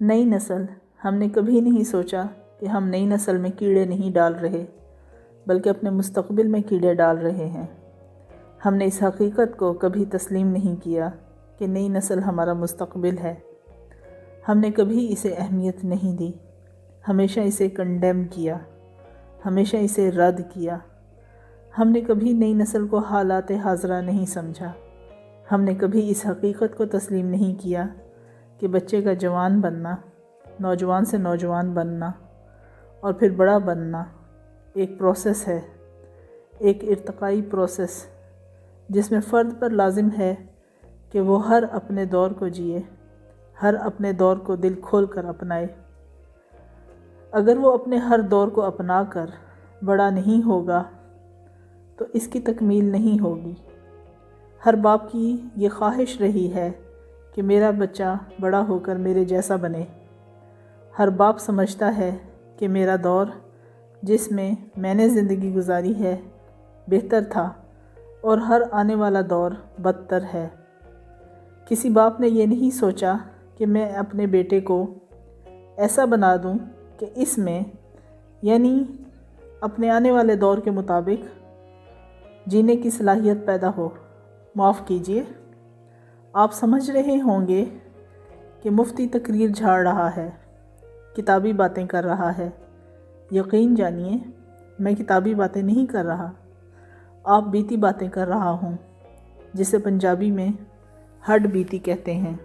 نئی نسل، ہم نے کبھی نہیں سوچا کہ ہم نئی نسل میں کیڑے نہیں ڈال رہے بلکہ اپنے مستقبل میں کیڑے ڈال رہے ہیں۔ ہم نے اس حقیقت کو کبھی تسلیم نہیں کیا کہ نئی نسل ہمارا مستقبل ہے۔ ہم نے کبھی اسے اہمیت نہیں دی، ہمیشہ اسے کنڈیم کیا، ہمیشہ اسے رد کیا۔ ہم نے کبھی نئی نسل کو حالات حاضرہ نہیں سمجھا۔ ہم نے کبھی اس حقیقت کو تسلیم نہیں کیا کہ بچے کا جوان بننا، نوجوان سے نوجوان بننا اور پھر بڑا بننا ایک پروسیس ہے، ایک ارتقائی پروسیس، جس میں فرد پر لازم ہے کہ وہ ہر اپنے دور کو جیے، ہر اپنے دور کو دل کھول کر اپنائے۔ اگر وہ اپنے ہر دور کو اپنا کر بڑا نہیں ہوگا تو اس کی تکمیل نہیں ہوگی۔ ہر باپ کی یہ خواہش رہی ہے کہ میرا بچہ بڑا ہو کر میرے جیسا بنے۔ ہر باپ سمجھتا ہے کہ میرا دور جس میں نے زندگی گزاری ہے بہتر تھا اور ہر آنے والا دور بدتر ہے۔ کسی باپ نے یہ نہیں سوچا کہ میں اپنے بیٹے کو ایسا بنا دوں کہ اس میں، یعنی اپنے آنے والے دور کے مطابق جینے کی صلاحیت پیدا ہو۔ معاف کیجیے، آپ سمجھ رہے ہوں گے کہ مفتی تقریر جھاڑ رہا ہے، کتابی باتیں کر رہا ہے۔ یقین جانیے، میں کتابی باتیں نہیں کر رہا، آپ بیتی باتیں کر رہا ہوں، جسے پنجابی میں ہڈ بیتی کہتے ہیں۔